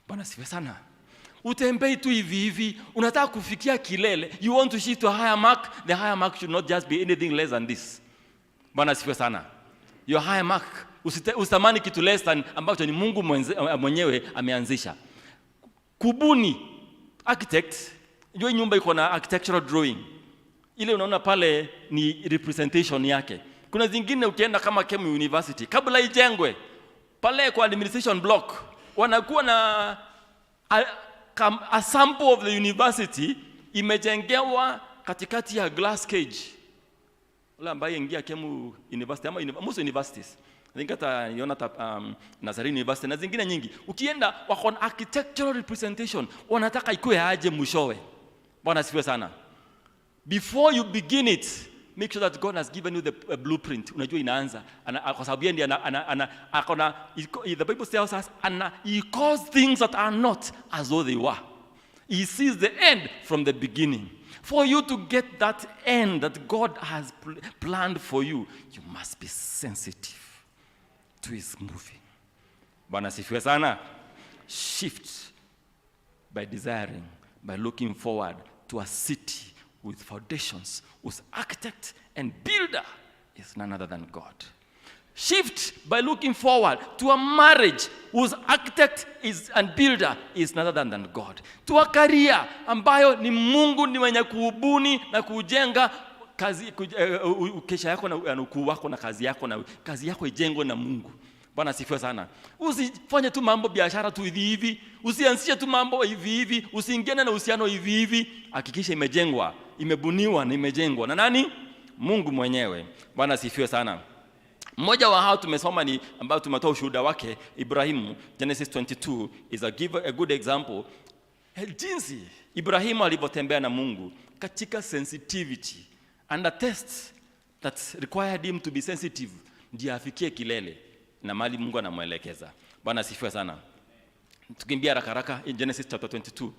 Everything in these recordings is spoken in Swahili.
Bwana sifiwe sana. Utembei tu hivi hivi, unataka kufikia kilele. You want to shift to a higher mark. The higher mark should not just be anything less than this. Bwana sifiwe sana. Your higher mark, usitamani kitu less than ambacho ni Mungu mwenyewe ameanzisha. Kubuni, architect, hiyo nyumba iko na architectural drawing. Ile unaona pale ni representation yake. Kuna zingine ukienda kama Kemu University, kabla ijengwe, pale kwa administration block, wanakuwa na a sample of the university imejengewa katikati ya glass cage. Wala ambaye ingia Kemu University ama most universities. I think hata Nazarene University na zingine nyingi. Ukienda wako na architectural representation, wanataka ikuwe aje mwishowe. Bwana sifiwe sana. Before you begin it, make sure that God has given you the blueprint. Unajua inaanza. Kwa sababu yeye ndiye the Bible tells us he calls things that are not as though they were. He sees the end from the beginning. For you to get that end that God has planned for you, you must be sensitive to his moving. Bwana sifiwe sana. Shift by desiring, by looking forward to a city with foundations, whose architect and builder is none other than God. Shift by looking forward to a marriage whose architect and builder is none other than God. To a career ambayo ni Mungu ni mwenye kuubuni na kujenga kazi, kesha yako na ukuu wako na kazi yako ijengwe na Mungu. Bwana sifiwe sana. Usifanye tu mambo biashara tu hivi hivi, usianzishe tu mambo hivi hivi, usiingiane na uhusiano hivi hivi. Hakikisha imejengwa, imebuniwa na imejengwa na nani? Mungu mwenyewe. Bwana sifiwe sana. Mmoja wa hao tumesoma ni ambao tumetoa ushuhuda wake, Ibrahimu. Genesis 22 is a good example. Jinsi Ibrahimu alivyotembea na Mungu katika sensitivity and a test that required him to be sensitive ndiye afikie kilele na mali Mungu anamuelekeza. Bwana sifiwe sana. Tukimbia haraka in Genesis chapter 22,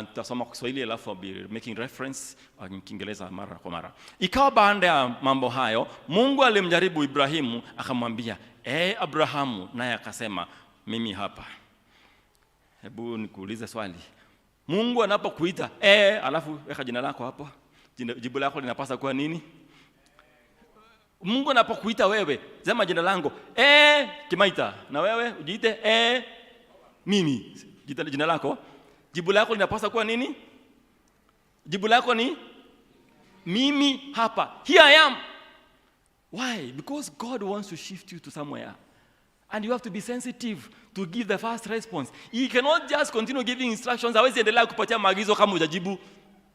tutasoma kwa Kiswahili alafu be making reference in Kiingereza mara kwa mara. Ikawa baada ya mambo hayo, Mungu alimjaribu Ibrahimu akamwambia, Abrahamu, naye akasema, mimi hapa. Hebu nikuulize swali. Mungu anapokuita alafu weka jina lako hapo, jibu lako linapaswa kuwa nini? Mungu anapokuita wewe, sema jina langu Kimaita, na wewe ujiite mimi. Jina lako, jibu lako linapaswa kuwa nini? Jibu lako ni mimi hapa. Here I am. Why? Because God wants to shift you to somewhere. And you have to be sensitive to give the first response. He cannot just continue giving instructions. Hawezi endelea kupatia maagizo kama hujajibu.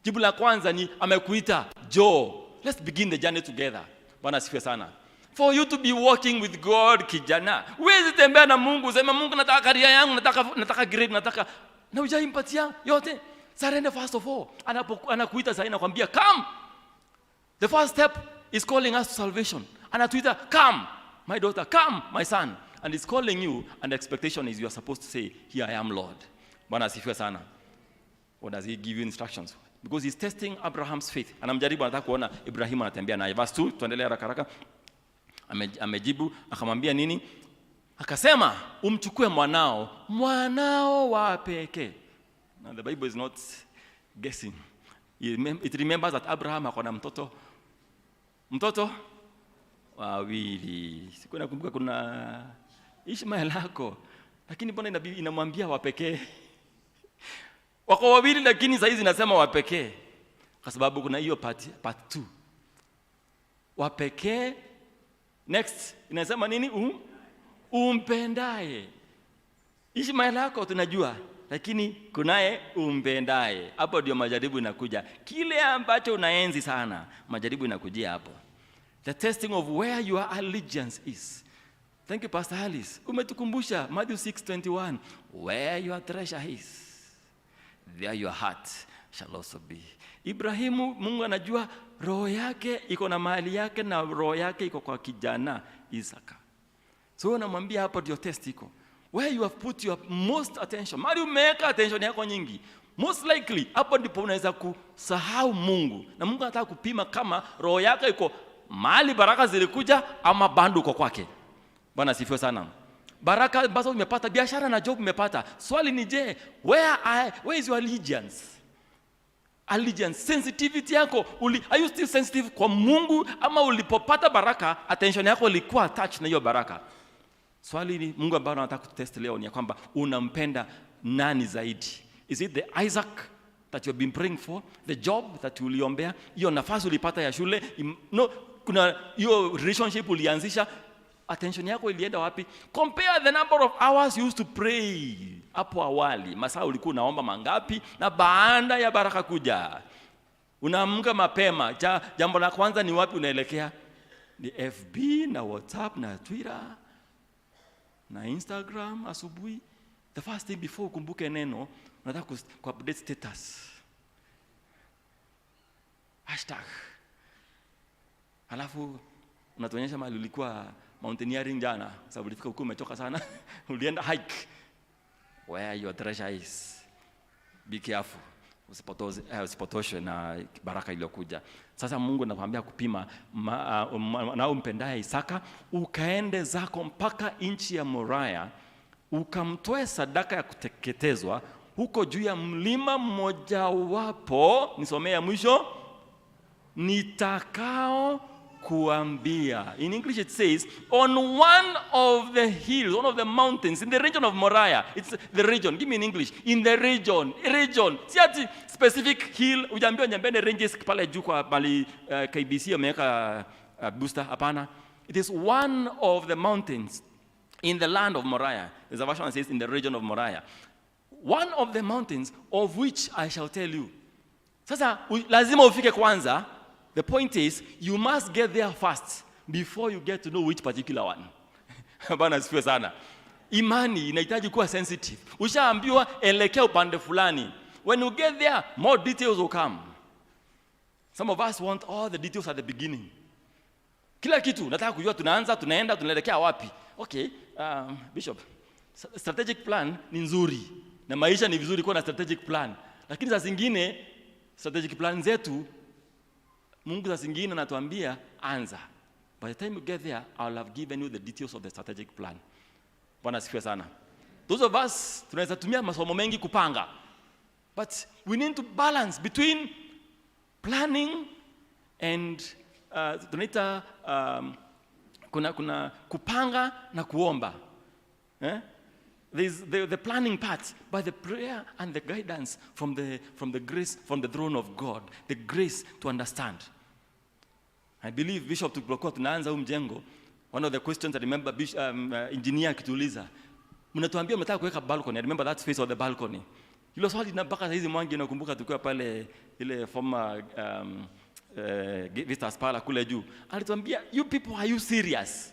Jibu la kwanza ni amekuita, Joe. Let's begin the journey together. Bwana sifiwe sana. For you to be walking with God, kijana. Huwezi tembea na Mungu, sema Mungu nataka career yangu, nataka grade, nataka na hujaimpatia yote. Surrender first of all. Anakuita sasa anakuambia come. The first step is calling us to salvation. Anatuita come, my daughter, come, my son. And he's calling you, and the expectation is you are supposed to say, here I am, Lord. Bwana asifiwe sana. What does he give you instructions? Because he's testing Abraham's faith. Anamjaribu, anataka kuona Ibrahim anatembea naye. Verse 2, tuendelee haraka. Amejibu, akamwambia nini? Akasema, umchukue mwanao wa pekee. Now the Bible is not guessing. It remembers that Abraham akona mtoto wawili. Siku nakumbuka kuna Ishmael hako, lakini mbona inamwambia wa pekee? Wako wawili lakini sasa hizi nasema wa pekee. Kwa sababu kuna hiyo part 2. Wa pekee. Next inasema nini? Umpendaye. Ishmael hako tunajua, lakini kunaye umpendaye. Hapo ndio majaribu inakuja. Kile ambacho unaenzi sana, majaribu inakujia hapo. The testing of where your allegiance is. Thank you, Pastor Alice. Umetukumbusha Matthew 6:21. Where your treasure is, there your heart shall also be. Ibrahimu, Mungu anajua roho yake iko na mali yake, na roho yake iko kwa kijana Isaka. So unamwambia hapo ndio test iko. Where you have put your most attention. Mali umeweka attention yako nyingi. Most likely hapo ndipo unaweza kusahau Mungu. Na Mungu anataka kupima kama roho yako iko mahali baraka zilikuja ama bado uko kwake. Bwana sifiwe sana. baraka ambazo umepata, biashara na job umepata. Swali ni je, where is your allegiance? Allegiance, sensitivity yako, are you still sensitive kwa Mungu, ama ulipopata baraka attention yako ilikuwa attached na hiyo baraka? Swali ni Mungu ambao anataka kutest leo ni kwamba unampenda nani zaidi? Is it the Isaac that you have been praying for, the job that uliombea, hiyo nafasi ulipata ya shule, no, kuna hiyo relationship ulianzisha, attention yako ilienda wapi? Compare the number of hours you used to pray hapo awali, masaa ulikuwa unaomba mangapi, na baada ya baraka kuja unaamka mapema, jambo la kwanza ni wapi unaelekea? Ni FB na WhatsApp na Twitter na Instagram asubuhi. The first thing before ukumbuke neno, unataka ku-update status. Hashtag. Halafu unatuonyesha mahali ulikuwa mountaineering jana, sababu ulifika huko umechoka sana. Ulienda hike. Where your treasure is. Be careful. Usipotoshwe na baraka iliyokuja. Sasa Mungu anakuambia kupima na umpendaye Isaka, ukaende zako mpaka nchi ya Moriah, ukamtoe sadaka ya kuteketezwa huko juu ya mlima mmoja wapo, nisomea mwisho, nitakao kuambia. In English it says, on one of the hills, one of the mountains, in the region of Moriah. It's the region. Give me in English. In the region. Si ati specific hill. Ujambiwa nyambene ranges pale juu kwa bali KBC ameweka booster. Hapana. It is one of the mountains in the land of Moriah. There's a version that says in the region of Moriah. One of the mountains of which I shall tell you. Sasa lazima ufike kwanza. The point is, you must get there first before you get to know which particular one. Bwana asifiwe sana. Imani inahitaji kuwa sensitive. Ushaambiwa elekea upande fulani. When you get there, more details will come. Some of us want all the details at the beginning. Kila kitu nataka kujua, tunaanza, tunaenda, tunaelekea wapi. Okay, Bishop, strategic plan ni nzuri. Na maisha ni vizuri kuwa na strategic plan. Lakini saa zingine strategic plan zetu Mungu saa zingine anatuambia anza. By the time you get there, I'll have given you the details of the strategic plan. Bwana asifiwe sana. Those of us tunaweza tumia masomo mengi kupanga. But we need to balance between planning and tunaita kuna kupanga na kuomba. There's the planning part, by the prayer and the guidance from the grace, from the throne of God, the grace to understand. I believe Bishop tulipokuwa tunaanza huu mjengo, one of the questions I remember engineer kituuliza, mnatuambia mnataka kuweka balcony. I remember that space of the balcony. Hilo swali mpaka hizi mwangi nakumbuka tukiwa pale ile former visitors pala kule juu. Alituambia, you people, are you serious?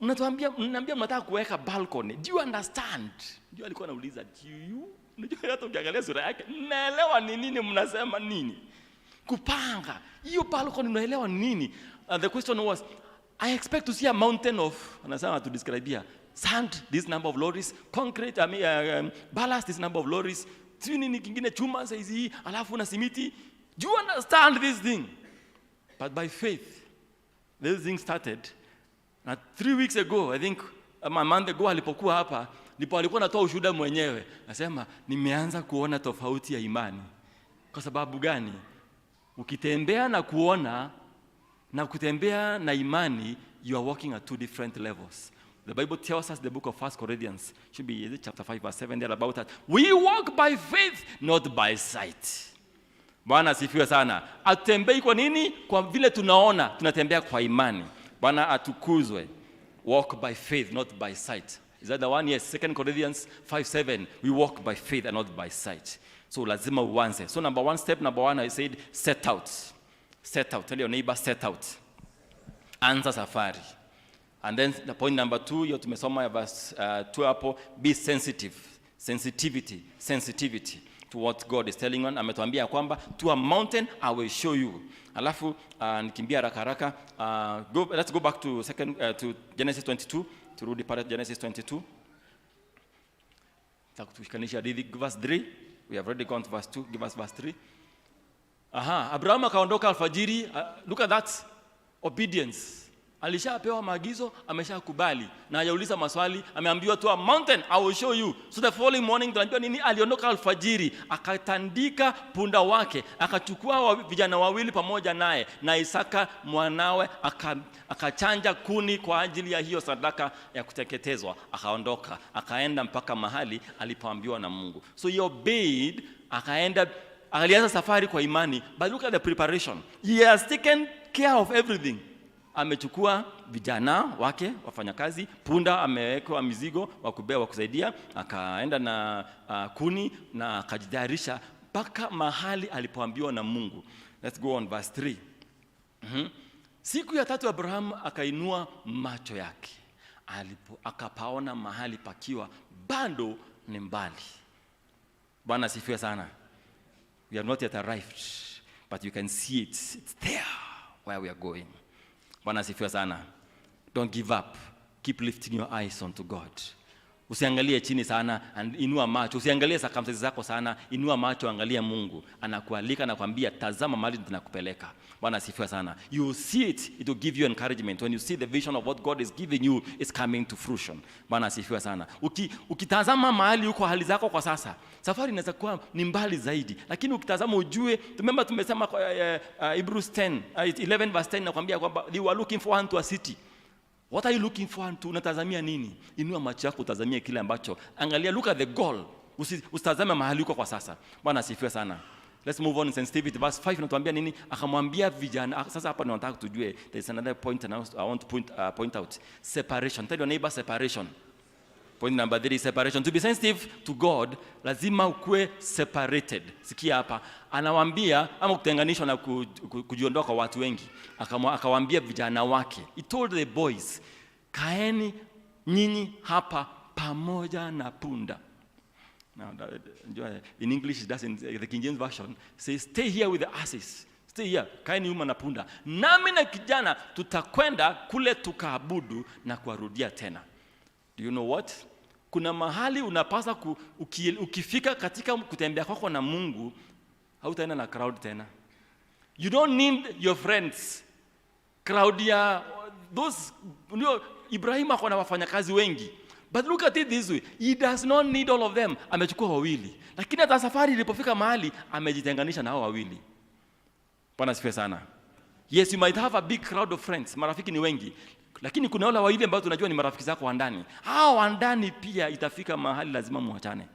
Mnatuambia mnataka kuweka balcony. Do you understand? Ndio alikuwa anauliza, do you? Unajua hata ukiangalia sura yake, naelewa ni nini mnasema nini? Kupanga. Hiyo balcony unaelewa nini? The question was, I expect to see a mountain of, anasema to describe here, sand, this number of lorries, concrete, ballast, this number of lorries, nini kingine, chuma saizi, alafu na simiti. Do you understand this thing? But by faith, this thing started. And 3 weeks ago, I think, a month ago, alipokuwa hapa, alikuwa natoa ushuhuda mwenyewe. Nasema, nimeanza kuona tofauti ya imani. Kwa sababu gani? Ukitembea na kuona, na kutembea na imani, you are walking at 2 different levels. The Bible tells us, the book of 1 Corinthians, should be, is it chapter 5, verse 7, there about that. We walk by faith, not by sight. Bwana asifiwe sana. Atembei kwa nini? Kwa vile tunaona, tunatembea kwa imani. Bwana atukuzwe. Walk by faith, not by sight. Is that the one? Yes, 2 Corinthians 5:7. We walk by faith and not by sight. So lazima uanze. So number one, I said, set out. Set out. Tell your neighbor, set out. Anza safari. And then the point number 2, hiyo tumesoma ya verse 2 hapo, be sensitive. Sensitivity to what God is telling on. Ametuambia kwamba to a mountain I will show you. Alafu nikimbia haraka let's go back to to Genesis 22. Turudi pale Genesis 22. Tutakushikanisha hadithi verse 3. We have already gone to verse 2. Give us verse 3. Abraham akaondoka alfajiri. Look at that obedience. Alishapewa maagizo, ameshakubali. Na hajauliza maswali, ameambiwa tu a mountain, I will show you. So the following morning tunajua nini, aliondoka alfajiri, akatandika punda wake, akachukua vijana wawili pamoja naye na Isaka mwanawe, akachanja kuni kwa ajili ya hiyo sadaka ya kuteketezwa, akaondoka, akaenda mpaka mahali alipoambiwa na Mungu. So he obeyed, alianza safari kwa imani. But look at the preparation. He has taken care of everything. Amechukua vijana wake wafanyakazi, punda amewekwa mizigo wa kubeba kusaidia, akaenda na kuni na akajitayarisha mpaka mahali alipoambiwa na Mungu. Let's go on verse 3. Siku ya 3 Abraham akainua macho yake, akapaona mahali pakiwa bado ni mbali. Bwana asifiwe sana. We have not yet arrived, but you can see it. It's there where we are going. Bwana asifiwe sana. Don't give up. Keep lifting your eyes onto God. Usiangalie chini sana, inua macho. Usiangalie circumstances zako sana, inua macho, angalia Mungu. Anakualika na kuambia tazama mahali tunakupeleka. Bwana asifiwe sana. You see it, it will give you encouragement. When you see the vision of what God is giving you, it's coming to fruition. Bwana asifiwe sana. Ukitazama mahali uko hali zako kwa sasa, safari inaweza kuwa ni mbali zaidi. Lakini ukitazama ujue, tumesema Hebrews 11 verse 10 nakwambia kwamba they were looking for unto a city. What are you looking for unto? Unatazamia nini? Inua macho yako utazamie kile ambacho. Angalia, look at the goal. Usitazame mahali uko kwa sasa. Bwana asifiwe sana. Let's move on in sensitivity. Verse 5 inatuambia nini? Akamwambia vijana. Sasa hapa nataka tujue. There's another point I want to point out. Separation. Tell your neighbor separation. Point number 3 is separation. To be sensitive to God, lazima ukue separated. Sikia hapa. Anawaambia ama kutenganishwa na kujiondoa kwa watu wengi. Akawaambia vijana wake. He told the boys, kaeni nyinyi hapa pamoja na punda. Now, in English, it doesn't. The King James Version says, stay here with the asses. Stay here, kaeni nyuma na punda. Nami na kijana tutakwenda kule tukaabudu na kuarudia tena. Do you know what? Kuna mahali unapasa ukifika katika kutembea kwako na Mungu, hautaenda na crowd tena. You don't need your friends. Crowd ya those, Ibrahim ako na wafanyakazi wengi. But look at it this way. He does not need all of them. Amechukua wawili. Lakini hata safari ilipofika mahali, amejitenganisha na hao wawili. Bwana asifiwe sana. Yes, you might have a big crowd of friends. Marafiki ni wengi. Lakini kuna wale wawili ambao tunajua ni marafiki zako wa ndani. Hao wa ndani pia itafika mahali lazima muachane.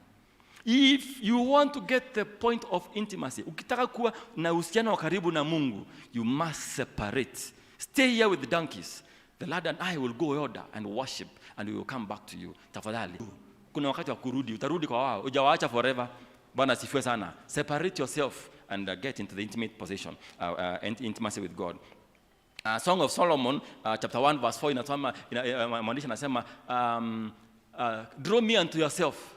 If you want to get the point of intimacy, ukitaka kuwa na uhusiano wa karibu na Mungu, you must separate. Stay here with the donkeys. The lad and I will go order and worship and we will come back to you. Tafadhali. Kuna wakati wa kurudi, utarudi kwa wao. Hujawaacha forever. Bwana asifiwe sana. Separate yourself and get into the intimate position, intimacy with God. Song of Solomon, chapter 1, verse 4, mwandishi anasema, draw me unto yourself.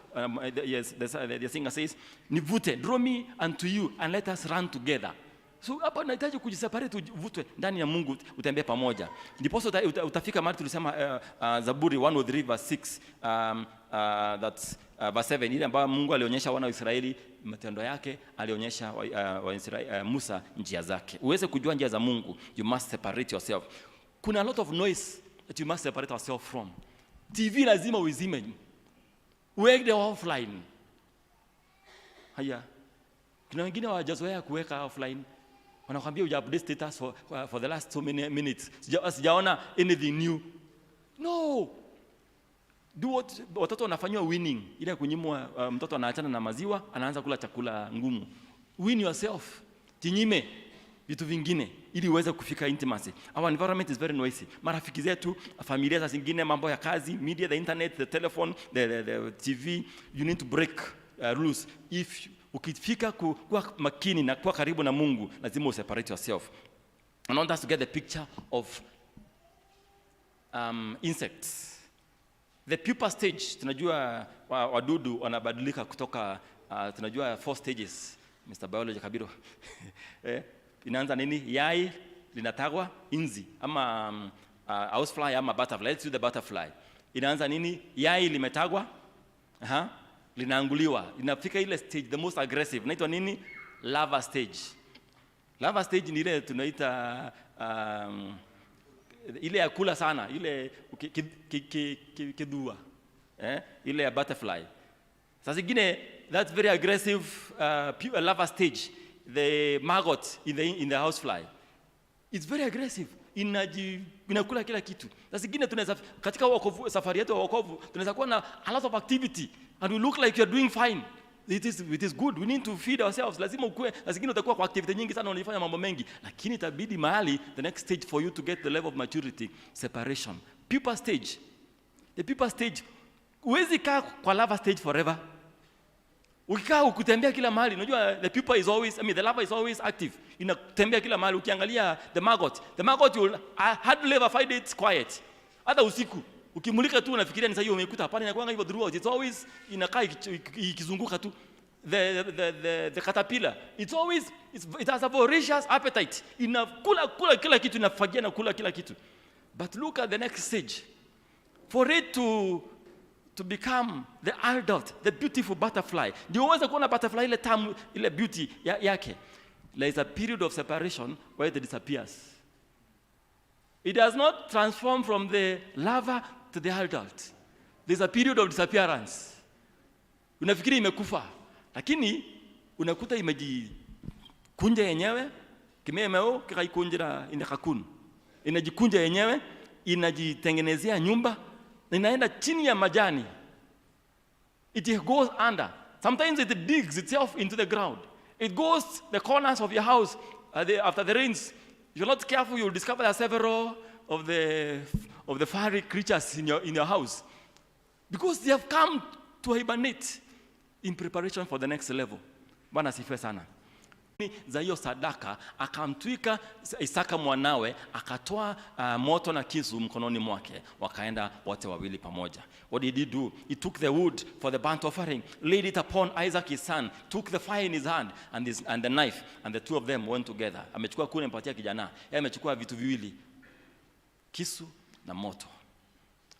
Yes, the singer says, nivute, draw me unto you and let us run together. So hapa unahitaji kujiseparate, uvutwe ndani ya Mungu, utembee pamoja. Ndipo utafika mahali tulisema Zaburi 103 verse 6, that's verse 7, ile ambayo Mungu alionyesha wana wa Israeli matendo yake, alionyesha Musa njia zake. Uweze kujua njia za Mungu, you must separate yourself. Kuna a lot of noise that you must separate yourself from. TV lazima uizime. Uweke offline. Haya. Kuna wengine hawajazoea kuweka offline. Wanakuambia uja-update status for the last so many minutes. Sijaona anything new. No. Do what watoto wanafanywa winning. Ile kunyimwa mtoto anaachana na maziwa, anaanza kula chakula ngumu. Win yourself. Jinyime vitu vingine ili uweze kufika intimacy. Our environment is very noisy. Marafiki zetu, familia zingine, mambo ya kazi, media, the internet, the telephone, the TV, you need to break rules. If ukifika kuwa makini na kuwa karibu na Mungu, lazima separate yourself. I want us to get the picture of insects. The pupa stage, tunajua wadudu wanabadilika kutoka, tunajua 4 stages. Mr. Biology Kabiro. Inaanza nini? Yai linatagwa inzi ama housefly ama butterfly. Let's do the butterfly. Inaanza nini? Yai limetagwa, linaanguliwa. Inafika ile stage, the most aggressive. Inaitwa nini? Larva stage. Larva stage ni ile tunaita ile ya kula sana, ile kidua, ile ya butterfly. Sasa zingine that's very aggressive larva stage, the maggot in the housefly. It's very aggressive. Inakula kila kitu. Sasa zingine tunaweza katika safari yetu ya wokovu tunaweza kuwa na a lot of activity and we look like you are doing fine. It is good. We need to feed ourselves. Lazima ukue. Sasa zingine utakuwa kwa activity nyingi sana, unafanya mambo mengi, lakini itabidi mahali the next stage for you to get the level of maturity, separation. Pupa stage. The pupa stage, huwezi kaa kwa larva stage forever. Ukikaa ukutembea kila mahali, unajua the pupa is always, the larva is always active. Inatembea kila mahali. Ukiangalia the maggot will hardly ever find it quiet. Hata usiku ukimulika tu unafikiria ni sasa hiyo umekuta, hapana, inakuwa hivyo throughout. It's always inakaa ikizunguka tu. The caterpillar, it has a voracious appetite. Inakula kila kitu, inafagia na kula kila kitu. But look at the next stage. For it to become the adult, the beautiful butterfly. Ndio uweze kuona butterfly ile tamu, ile beauty yake. There is a period of separation where it disappears. It does not transform from the larva to the adult. There's a period of disappearance. Unafikiri imekufa, lakini unakuta imejikunja yenyewe, kimemeo kikaikunjira ina cocoon. Inajikunja yenyewe, inajitengenezea nyumba, na inaenda chini ya majani. It goes under. Sometimes it digs itself into the ground. It goes the corners of your house after the rains. If you're not careful, you'll discover there are several of the fiery creatures in your house, because they have come to hibernate in preparation for the next level. Bwana asifiwe sana. Za hiyo sadaka akamtwika Isaka mwanawe, akatoa moto na kisu mkononi mwake, wakaenda wote wawili pamoja. What did he do? He took the wood for the burnt offering, laid it upon Isaac his son, took the fire in his hand and the knife, and the two of them went together. Amechukua kuni mpatia kijana, yeye amechukua vitu viwili, kisu na moto.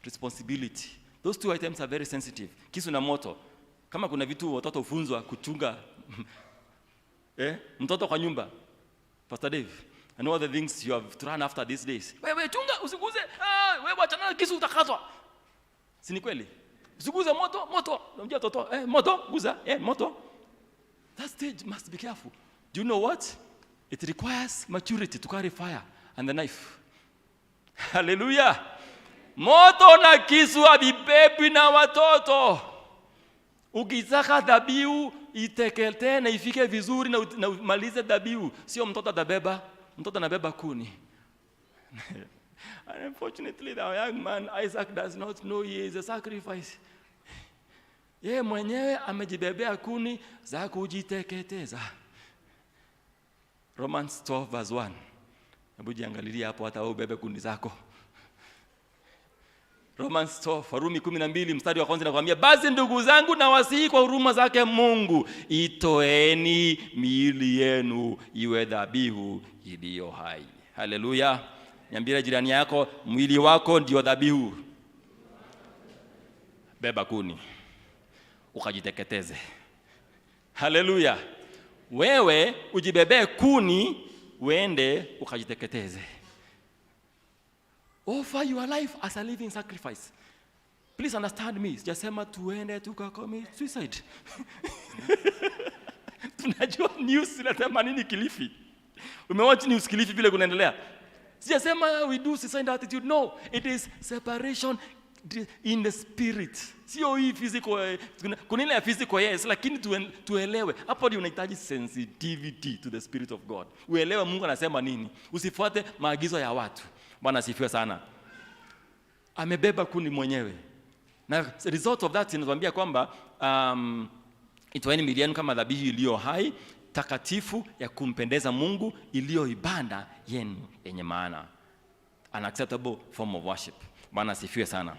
Responsibility. Those two items are very sensitive. Kisu na moto. Kama kuna vitu watoto ufunzwa kuchunga mtoto kwa nyumba, Pastor Dave, I know the things you have to run after these days. Wewe chunga, usiguze, wewe acha na kisu utakatwa. Si ni kweli? Usiguze moto, unajua toto, moto, guza, moto. That stage must be careful. Do you know what? It requires maturity to carry fire and the knife. Hallelujah. Moto na kisu havibebi na watoto. Ukitaka dhabihu itekete na ifike vizuri na umalize dhabihu, sio mtoto atabeba, mtoto anabeba kuni. And unfortunately the young man Isaac does not know he is a sacrifice. Yeye mwenyewe amejibebea kuni za kujiteketeza. Romans 12 verse 1. Hebu jiangalilia hapo, hata wewe ubebe kuni zako. Romans 12, Warumi 12 mstari wa kwanza inakwambia, basi ndugu zangu na wasihi kwa huruma zake Mungu, itoeni miili yenu iwe dhabihu iliyo hai. Haleluya. Niambie jirani yako, mwili wako ndio dhabihu. Beba kuni ukajiteketeze. Haleluya. Wewe ujibebe kuni uende ukajiteketeze. Offer your life as a living sacrifice. Please understand me. Sijasema tuende tukacommit suicide. Tunajua news inasema nini Kilifi. Umewatch news Kilifi vile kunaendelea. Sijasema we do suicide attitude. No, it is separation in the spirit. Sio hii physical. Kuna ile physical yes, lakini tuelewe. Hapo ndio unahitaji sensitivity to the spirit of God. Uelewe Mungu anasema nini. Usifuate maagizo ya watu. Bwana asifiwe sana. Amebeba kuni mwenyewe. Na the result of that inatuambia kwamba itoeni miili yenu kama dhabihu iliyo hai, takatifu, ya kumpendeza Mungu, iliyo ibada yenu yenye maana. An acceptable form of worship. Bwana asifiwe sana.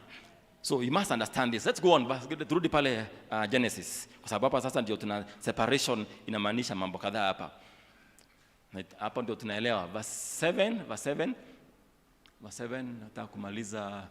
So you must understand this. Let's go on. Turudi pale Genesis. Kwa sababu hapa sasa ndio tuna separation, inamaanisha mambo kadhaa hapa. Hapo ndio tunaelewa. Verse 7. Nataka kumaliza.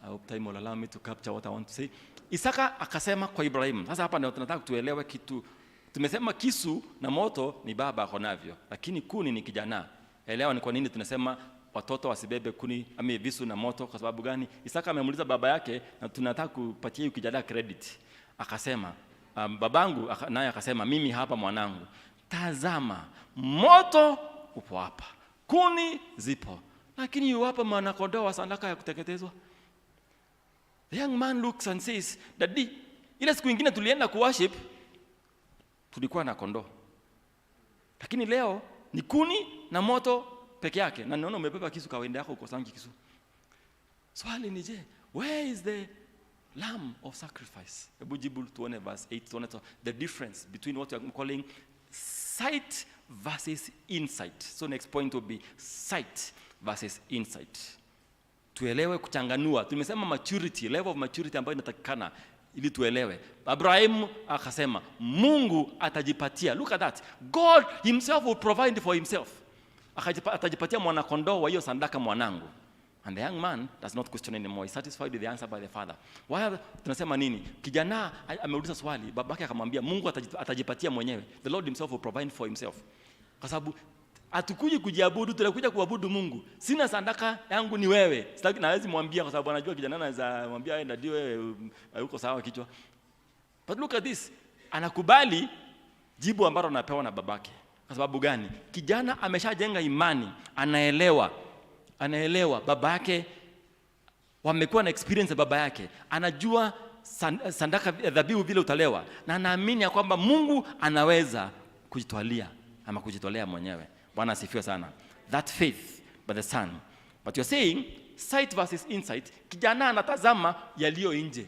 I hope time will allow me to capture what I want to say. Isaka akasema kwa Ibrahim. Sasa hapa ndio tunataka tuelewe kitu. Tumesema kisu na moto ni baba ako navyo, lakini kuni ni kijana. Elewa ni kwa nini tunasema watoto wasibebe kuni visu na moto. Kwa sababu gani? Isaka amemuuliza baba yake, na tunataka kupatia huyu kijana credit. Akasema babangu naye akasema, mimi hapa mwanangu, tazama moto upo hapa, kuni zipo, lakini yu hapa mwana-kondoo wa sadaka ya kuteketezwa. The young man looks and says, Daddy, ile siku nyingine tulienda kuworship tulikuwa na kondoo, lakini leo ni kuni na moto peke yake, na naona umebeba kisu, kawaida yako ukosangi kisu. Swali ni je, where is the lamb of sacrifice? Hebu jibu tuone verse 8, tuone the difference between what you are calling sight versus insight. So next point will be sight versus insight. Tuelewe kuchanganua. Tumesema maturity, level of maturity ambayo inatakikana ili tuelewe. Abraham akasema Mungu atajipatia. Look at that. God himself will provide for himself. Atajipatia mwana-kondoo wa hiyo sadaka mwanangu. And the young man does not question anymore. He's satisfied with the answer by the father. Why tunasema nini? Kijana ameuliza swali, babake akamwambia Mungu atajipatia mwenyewe. The Lord himself will provide for himself. Kwa sababu hatukuji kujiabudu, tunakuja kuabudu Mungu. Sina sadaka yangu, ni wewe. Sitaki nawezi mwambia, kwa sababu anajua kijana anaweza mwambia ndio wewe uko sawa kichwa. But look at this. Anakubali jibu ambalo anapewa na babake. Kwa sababu gani? Kijana ameshajenga imani, anaelewa baba yake, wamekuwa na experience baba yake, anajua sadaka dhabihu vile utalewa, na anaamini ya kwamba Mungu anaweza kujitolea mwenyewe. Bwana asifiwe sana. That faith by the son. But you're saying sight versus insight. Kijana anatazama yaliyo nje.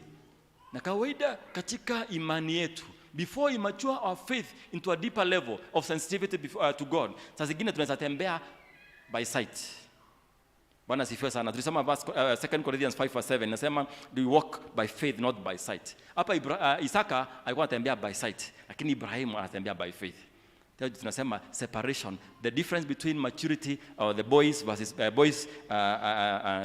Na kawaida katika imani yetu, before we mature our faith into a deeper level of sensitivity to God, saa zingine tunaweza tembea by sight. Bwana asifiwe sana. Tulisema verse 2 Corinthians 5:7 nasema do we walk by faith not by sight. Hapa Isaka alikuwa anatembea by sight, lakini Ibrahim anatembea by faith. Tunasema separation, the difference between maturity or the boys versus boys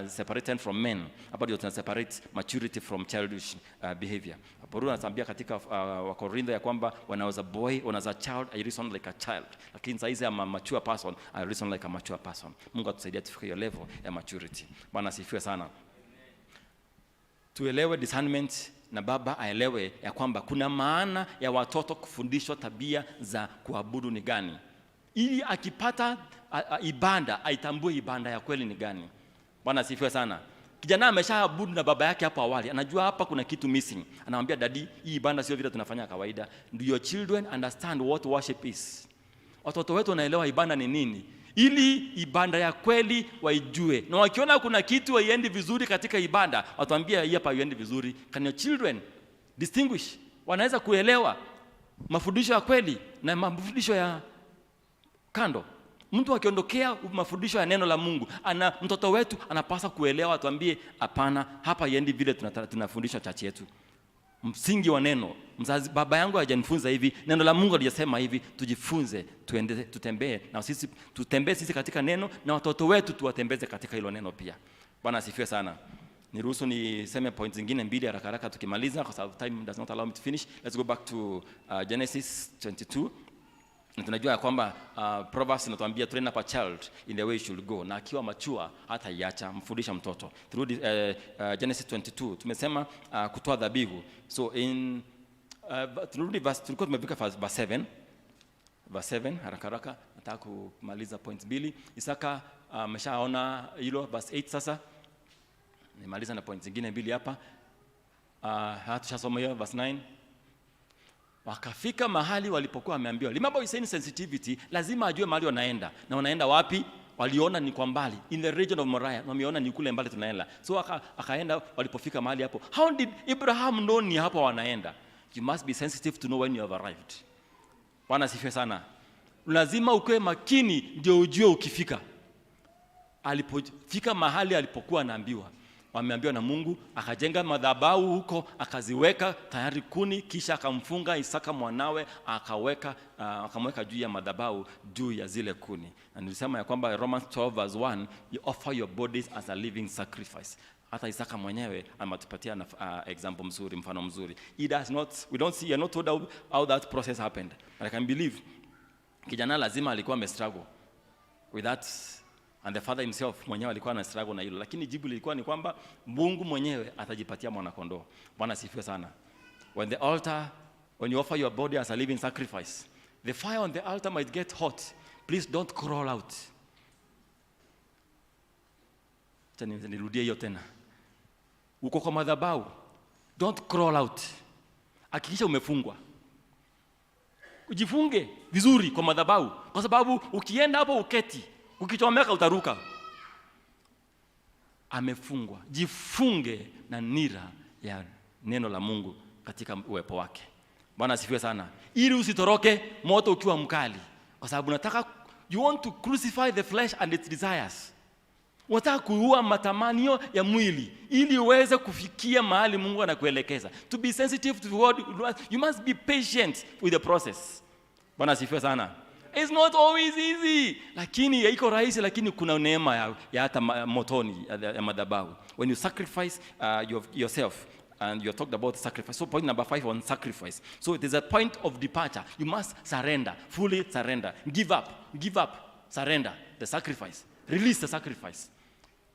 separated from men. Hapa ndio tuna separate maturity from childish behavior. Paulo anatuambia katika Wakorintho ya kwamba when I was a boy, when I was a child, I reasoned like a child. Lakini sasa I'm a mature person, I reason like a mature person. Mungu atusaidie tufike hiyo level ya maturity. Bwana asifiwe sana. Tuelewe discernment, na baba aelewe ya kwamba kuna maana ya watoto kufundishwa tabia za kuabudu ni gani, ili akipata ibada aitambue ibada ya kweli ni gani. Bwana asifiwe sana. Kijana ameshaabudu na baba yake hapo awali, anajua hapa kuna kitu missing. Anamwambia daddy, hii ibada sio vile tunafanya kawaida. Do your children understand what worship is? Watoto wetu wanaelewa ibada ni nini, ili ibada ya kweli waijue. Na wakiona kuna kitu haiendi vizuri katika ibada, watuambia hii hapa haiendi vizuri. Can your children distinguish? Wanaweza kuelewa mafundisho ya kweli na mafundisho ya kando. Mtu akiondokea mafundisho ya neno la Mungu, mtoto wetu anapaswa kuelewa, atuambie hapana, hapa haiendi vile tunafundisha chachi yetu. Msingi wa neno, mzazi baba yangu hajanifunza hivi, neno la Mungu alijasema hivi, tujifunze, tutembee na sisi, tutembee sisi katika neno, na watoto wetu tuwatembeze katika hilo neno pia. Bwana asifiwe sana. Niruhusu niseme points zingine mbili haraka tukimaliza, kwa sababu time does not allow me to finish. Let's go back to Genesis 22. Na tunajua ya kwamba Proverbs inatuambia train up a child in the way he should go, na akiwa mature hata iacha, mfundisha mtoto. Through Genesis 22 tumesema kutoa dhabihu. So in turudi verse, tulikuwa tumefika verse 7. Verse 7 haraka nataka kumaliza points mbili. Isaka ameshaona hilo verse 8. Sasa nimaliza na points zingine mbili hapa. Hatushasoma hiyo verse 9. Wakafika mahali walipokuwa wameambiwa. Remember we saying sensitivity, lazima ajue mahali wanaenda. Na wanaenda wapi? Waliona ni kwa mbali, in the region of Moriah. Wameona ni kule mbali tunaenda. So akaenda, walipofika mahali hapo. How did Abraham know ni hapo wanaenda? You must be sensitive to know when you have arrived. Bwana asifiwe sana. Lazima ukue makini ndio ujue ukifika. Alipofika mahali alipokuwa anaambiwa, wameambiwa na Mungu, akajenga madhabahu huko, akaziweka tayari kuni, kisha akamfunga Isaka mwanawe, akamweka juu ya madhabahu, juu ya zile kuni. Na nilisema ya kwamba Romans 12:1, you offer your bodies as a living sacrifice. Hata Isaka mwenyewe ametupatia example mzuri, mfano mzuri. We don't see, you're not told how that process happened. But I can believe kijana lazima alikuwa amestruggle with that And the father himself mwenyewe alikuwa na struggle na hilo, lakini jibu lilikuwa ni kwamba Mungu mwenyewe atajipatia mwana kondoo. Bwana sifiwe sana. When you offer your body as a living sacrifice, the fire on the altar might get hot. Please don't crawl out. Nirudie hiyo tena. Uko kwa madhabahu, don't crawl out. Hakikisha umefungwa. Ujifunge vizuri kwa madhabahu, kwa sababu ukienda hapo uketi, ukichomeka utaruka. Amefungwa. Jifunge na nira ya neno la Mungu katika uwepo wake. Bwana asifiwe sana. Ili usitoroke moto ukiwa mkali, kwa sababu you want to crucify the flesh and its desires. Unataka kuua matamanio ya mwili ili uweze kufikia mahali Mungu anakuelekeza. To be sensitive to what you must be patient with the process. Bwana asifiwe sana. It's not always easy. Lakini haiko rahisi, lakini kuna neema ya hata motoni ya madhabahu. When you sacrifice yourself, and you talked about sacrifice. So point number 5 on sacrifice. So there's a point of departure. You must surrender, fully surrender. Give up, surrender the sacrifice. Release the sacrifice.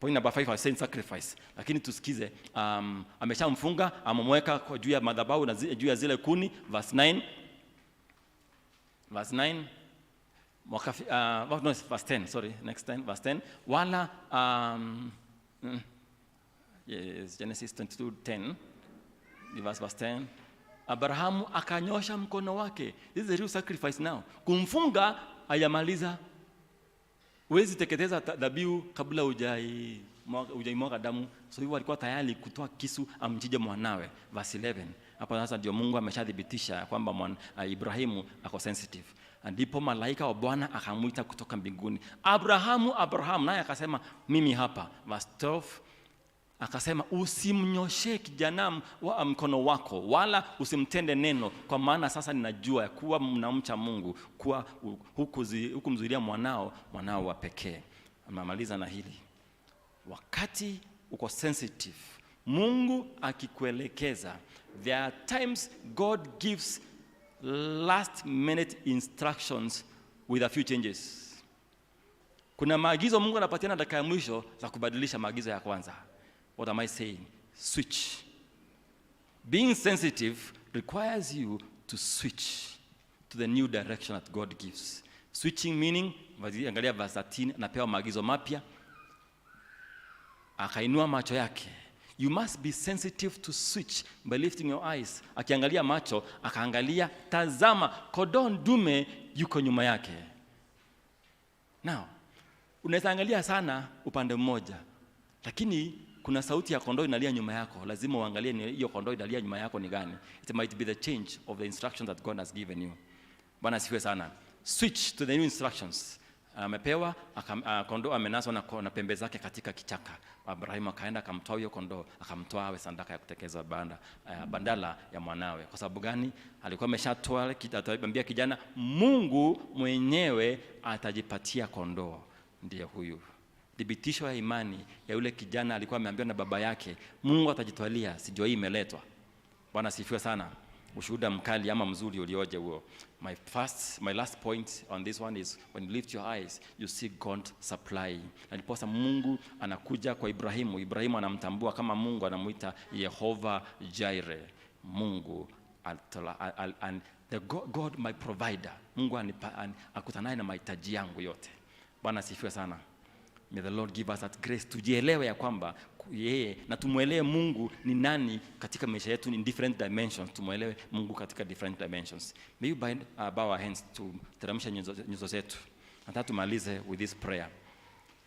Point number 5 I was saying sacrifice. Lakini tusikize, ameshamfunga, amemweka juu ya madhabahu na juu ya zile kuni. Verse 9. Verse 10, sorry, next time, verse 10. Wala, yes, Genesis 22:10, verse 10. Abrahamu akanyosha mkono wake. This is a real sacrifice now. Kumfunga ayamaliza. Huwezi teketeza dhabihu kabla hujaimwaga damu. So hivyo alikuwa tayari kutoa kisu amchinje mwanawe. Verse 11. Hapo sasa ndio Mungu ameshadhibitisha kwamba Ibrahimu ako sensitive. Ndipo malaika wa Bwana akamuita kutoka mbinguni, Abrahamu, Abrahamu, naye akasema mimi hapa. Verse 12. Akasema usimnyoshe kijana wa mkono wako, wala usimtende neno, kwa maana sasa ninajua kuwa mnamcha Mungu, kuwa hukumzuilia mwanao wa pekee. Amemaliza na hili. Wakati uko sensitive, Mungu akikuelekeza, there are times God gives last minute instructions with a few changes. Kuna maagizo Mungu anapatiana dakika ya mwisho za kubadilisha maagizo ya kwanza. What am I saying? Switch. Being sensitive requires you to switch to the new direction that God gives. Switching meaning, angalia verse 13, anapewa maagizo mapya, akainua macho yake. You must be sensitive to switch by lifting your eyes. Akiangalia macho, akaangalia, tazama, kondoo dume yuko nyuma yake. Now, unaweza angalia sana upande mmoja, lakini kuna sauti ya kondoo inalia nyuma yako. Lazima uangalie ni hiyo kondoo inalia nyuma yako ni gani. It might be the change of the instruction that God has given you. Bwana asifiwe sana. Switch to the new instructions. Amepewa kondoo amenaswa na pembe zake katika kichaka. Abrahamu akaenda akamtoa hiyo kondoo, akamtoa awe sadaka ya kutekeza bandala ya mwanawe. Kwa sababu gani? Alikuwa ameshatoa, atamwambia kijana Mungu mwenyewe atajipatia kondoo. Ndiye huyu. Thibitisho ya imani ya yule kijana alikuwa ameambiwa na baba yake, Mungu atajitwalia, sijui hii imeletwa. Bwana sifiwe sana. Ushuhuda mkali ama mzuri ulioje huo. My last point on this one is when you lift your eyes, you see God supply. Na ndiposa Mungu anakuja kwa Ibrahimu. Ibrahimu anamtambua kama Mungu, anamuita Yehova Jireh. Mungu and the God my provider. Mungu akutanaye na mahitaji yangu yote. Bwana sifiwe sana. May the Lord give us that grace tujielewe ya kwamba yeye, na tumuelewe Mungu ni nani katika maisha yetu in different dimensions. Tumuelewe Mungu katika different dimensions. May you bow our hands to teremsha nyuso zetu. Nataka tumalize with this prayer.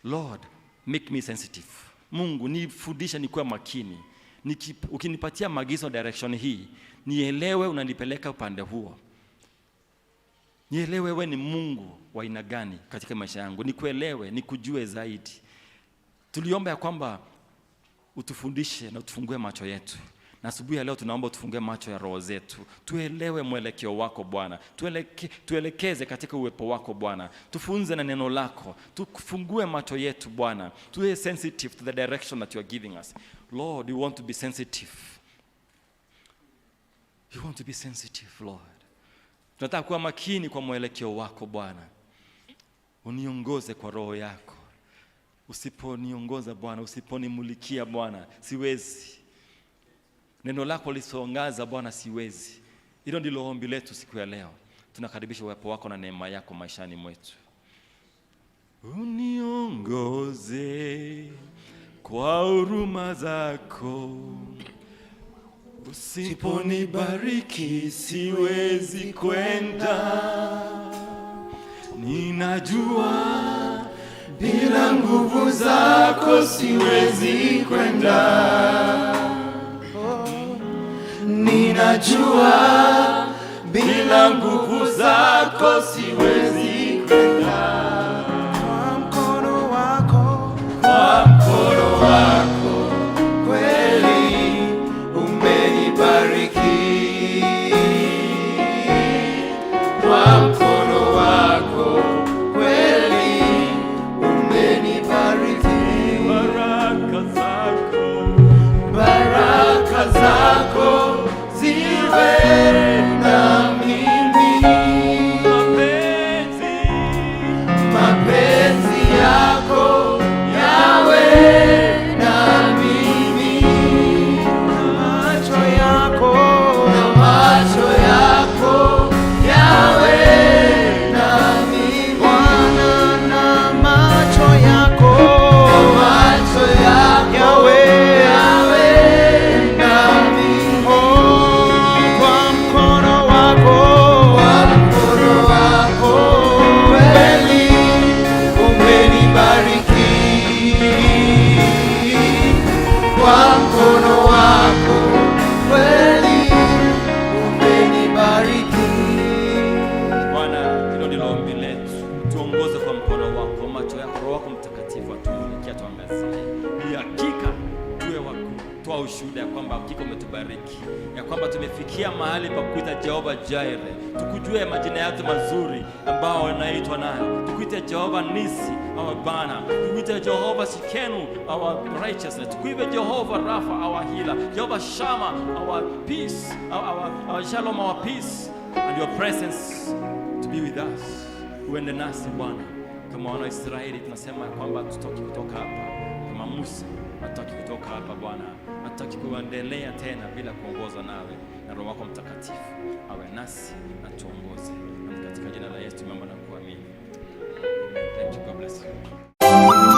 Lord, make me sensitive. Mungu nifundisha nikuwa makini. Ukinipatia maagizo direction hii, nielewe unanipeleka upande huo. Nielewe wewe ni Mungu wa aina gani katika maisha yangu. Nikuelewe, nikujue zaidi. Tuliomba ya kwamba utufundishe na utufungue macho yetu. Na asubuhi ya leo tunaomba utufungue macho ya roho zetu. Tuelewe mwelekeo wako Bwana. Tuelekeze katika uwepo wako Bwana. Tufunze na neno lako. Tufungue macho yetu Bwana. Tuwe sensitive to the direction that you are giving us. Lord, we want to be sensitive. You want to be sensitive, Lord. Tunataka kuwa makini kwa mwelekeo wako Bwana. Uniongoze kwa roho yako. Usiponiongoza Bwana, usiponimulikia Bwana, siwezi. Neno lako lisongaza Bwana, siwezi. Hilo ndilo ombi letu siku ya leo. Tunakaribisha uwepo wako na neema yako maishani mwetu. Uniongoze kwa huruma zako. Usiponibariki siwezi kwenda. Ninajua bila nguvu zako siwezi kwenda. Ninajua bila nguvu zako siwezi kwenda. Kwa mkono wako kweli umenibariki. Kwa mkono wako kweli umenibariki. Baraka zako ziwe na mimi. Mapenzi yako yawe na mimi. Macho yako yawe na mimi. Bwana, na macho yako yawe na mimi. Kwa mkono wako kweli umenibariki. Kwa mkono wako kweli umenibariki. Bwana, hilo ndilo ombi letu. Tuongoze kwa mkono wako, macho yako, Roho wako Mtakatifu atumulikie, tuangazie. Ni hakika tuwe wako, toa ushuhuda ya kwamba hakika umetubariki, ya kwamba tumefikia mahali pa kuita Jehova Jireh. Tukujue majina yetu mazuri ambao wanaitwa nayo. Tukuite Jehova Nisi, our Bana. Tukuite Jehova Sikenu, our righteousness. Tukuite Jehova Rafa, our healer. Jehova Shama, our peace, our Shalom, our peace. And your presence to be with us. Uende nasi Bwana. Kama wana Israeli tunasema kwamba tutoki kutoka hapa. Kama Musa hatoki kutoka hapa Bwana. Hataki kuendelea tena bila kuongozwa nawe na Roho wako Mtakatifu. Awe nasi na tuongoze. Katika jina la Yesu tumeomba na kuamini. Thank you. God bless you.